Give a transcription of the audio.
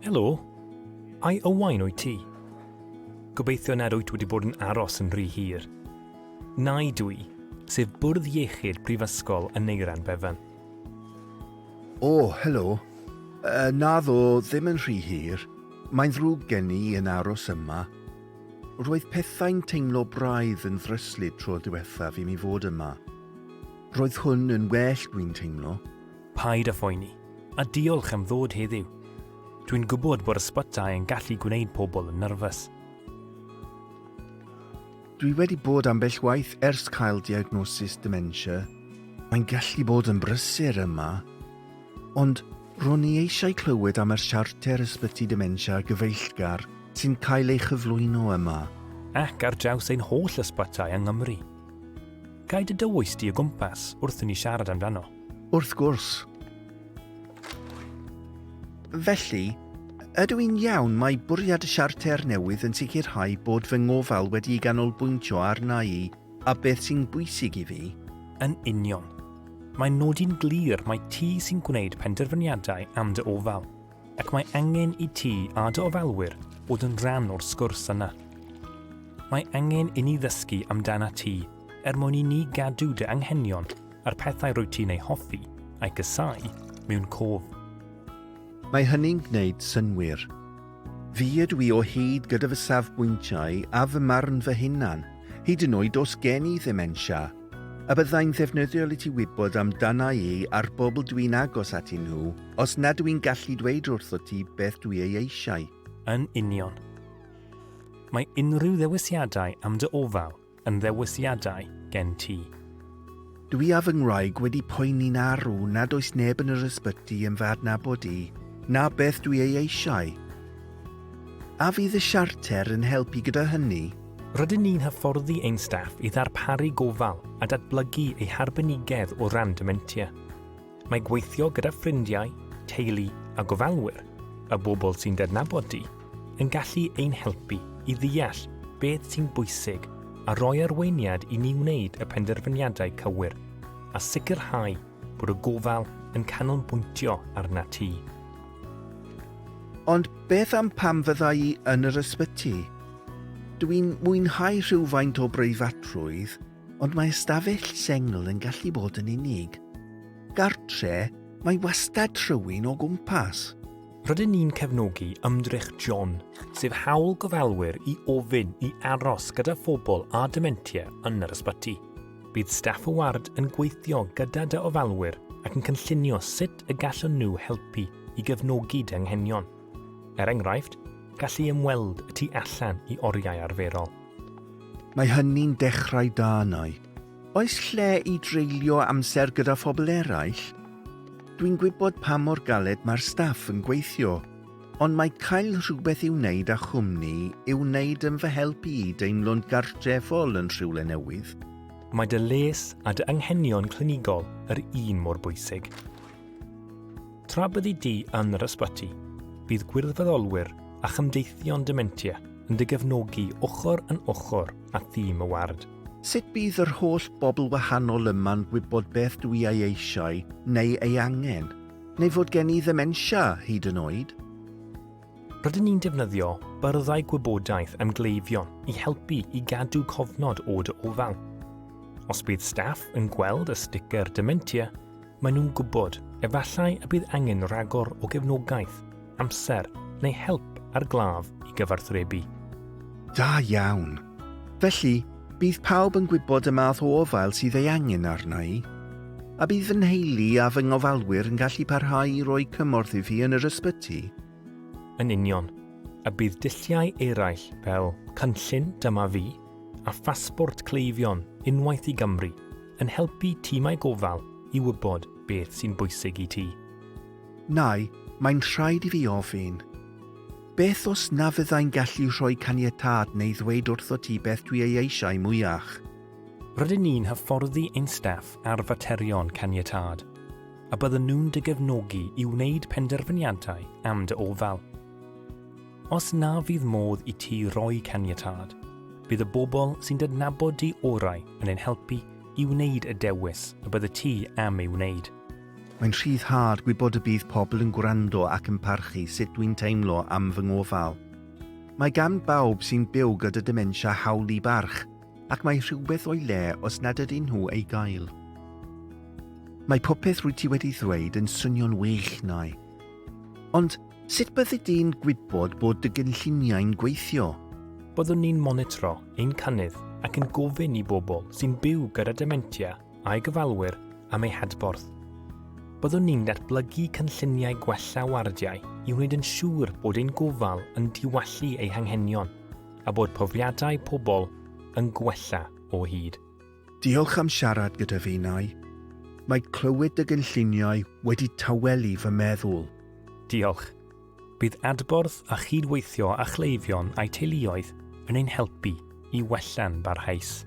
Helo, ai Owain wyt ti? Gobeithio nad wyt wedi bod yn aros yn rhy hir. Na i dwi, sef bwrdd iechyd prifysgol yn Neiran Bevan. Helo. Na ddo ddim yn rhy hir. Mae'n ddrwg gen i yn aros yma. Roedd pethau'n teimlo braidd yn ddryslyd tro'r diwethaf i mi fod yma. Roedd hwn yn well dwi'n teimlo. Paid â phoeni, a diolch am ddod heddiw. Dwi'n gwybod bod ysbytau yn gallu gwneud pobl yn nyrfys. Dwi wedi bod ambell waith ers cael diagnosis dementia. Mae'n gallu bod yn brysur yma. Ond ro'n i eisiau clywed am yr siarter ysbyty dementia gyfeillgar sy'n cael ei chyflwyno yma. Ac ar draws ein holl ysbytau yng Nghymru. Gai dy dywys di o gwmpas wrth i ni siarad amdano? Wrth gwrs. Felly, ydw i'n iawn mae bwriad y siarter newydd yn sicrhau bod fy ngofal wedi ganolbwyntio arna i a beth sy'n bwysig i fi? Yn union. Mae'n nodi'n glir mai ti sy'n gwneud penderfyniadau am dy ofal, ac mae angen i ti a dy ofalwyr bod yn rhan o'r sgwrs yna. Mae angen i ni ddysgu amdana ti mwyn i ni gadw dy anghenion a'r pethau rwy ti'n ei hoffi a'i gysau mewn cof. Mae hynny'n gwneud synwyr. Fi ydw i o hyd gyda fy safbwyntiau a fy marn fy hunan, hyd yn oed os gen i dementia, a byddai'n ddefnyddiol i ti wybod amdana i a'r bobl dwi'n agos at nhw os nad dwi'n gallu dweud wrtho ti beth dwi ei eisiau. Yn union. Mae unrhyw ddewisiadau am dy ofal yn ddewisiadau gen ti. Dwi a fy ngwraig wedi poeni'n arw nad oes neb yn yr ysbyty yn fy adnabod i, na beth dwi ei eisiau. A fydd y siarter yn helpu gyda hynny? Rydyn ni'n hyfforddi ein staff i ddarparu gofal a datblygu eu harbenigedd o ran dementia. Mae gweithio gyda ffrindiau, teulu a gofalwyr, a bobl sy'n dednabod di, yn gallu ein helpu i ddeall beth sy'n bwysig a roi arweiniad i ni wneud y penderfyniadau cywir a sicrhau bod y gofal yn canolbwyntio arna ti. Ond beth am pam fyddai i yn yr ysbyty? Dwi'n mwynhau rhywfaint o breifatrwydd, ond mae ystafell sengl yn gallu bod yn unig. Gartre, mae wastad rhywun o gwmpas. Rydyn ni'n cefnogi ymdrech John, sef hawl gofalwyr i ofyn i aros gyda phobl a dementia yn yr ysbyty. Bydd staff y ward yn gweithio gyda dy ofalwyr ac yn cynllunio sut y gallwn nhw helpu i gefnogi dy anghenion. Er enghraifft, gallu ymweld y tu allan i oriau arferol. Mae hynny'n dechrau da nai. Oes lle i dreulio amser gyda phobl eraill? Dwi'n gwybod pa mor galed mae'r staff yn gweithio, ond mae cael rhywbeth i'w wneud â chwmni i'w wneud yn fy helpu i deimlo'n gartrefol yn rhywle newydd. Mae dy les a dy anghenion clinigol yr un mor bwysig. Tra byddi di yn yr ysbyty, bydd gwirfoddolwyr a chymdeithion dementia yn dy gefnogi ochr yn ochr a thîm y ward. Sut bydd yr holl bobl wahanol yma'n gwybod beth dwi ei eisiau neu ei angen? Neu fod gen i dementia hyd yn oed? Rydyn ni'n defnyddio byrddau gwybodaeth am gleifion i helpu i gadw cofnod o dy ofal. Os bydd staff yn gweld y sticer dementia, maen nhw'n gwybod efallai y bydd angen ragor o gefnogaeth, amser neu help ar glaf i gyfarthrebu. Da iawn. Felly, bydd pawb yn gwybod y math o ofal sydd ei angen arna i, a bydd fy nheulu a fy ngofalwyr yn gallu parhau i roi cymorth i fi yn yr ysbyty. Yn union, a bydd dulliau eraill fel cynllun Dyma Fi a phasbort cleifion unwaith i Gymru yn helpu tîmau gofal i wybod beth sy'n bwysig i ti. Nai, mae'n rhaid i fi ofyn. Beth os na fyddai'n gallu rhoi caniatâd neu ddweud wrtho ti beth dwi ei eisiau mwyach? Rydyn ni'n hyfforddi ein staff ar faterion caniatâd, a bydden nhw'n dy gefnogi i wneud penderfyniadau am dy ofal. Os na fydd modd i ti roi caniatâd, bydd y bobl sy'n dydnabod di orau yn ein helpu i wneud y dewis y bydde ti am ei wneud. Mae'n rhyddhad gwybod y bydd pobl yn gwrando ac yn parchu sut dwi'n teimlo am fy ngofal. Mae gan bawb sy'n byw gyda dementia hawl i barch, ac mae rhywbeth o'i le os nad ydyn nhw ei gael. Mae popeth rwy ti wedi ddweud yn swnio'n wych nai. Ond sut byddi di'n gwybod bod dy gynlluniau'n gweithio? Byddwn ni'n monitro ein cynnydd ac yn gofyn i bobl sy'n byw gyda dementia a'i gyfalwyr am eu hadborth. Byddwn ni'n datblygu cynlluniau gwella wardiau i wneud yn siŵr bod ein gofal yn diwallu eu hanghenion a bod profiadau pobl yn gwella o hyd. Diolch am siarad gyda fi, Nai. Mae clywed dy gynlluniau wedi tawelu fy meddwl. Diolch. Bydd adborth a chydweithio a chleifion a'i teuluoedd yn ein helpu i wella'n barhaus.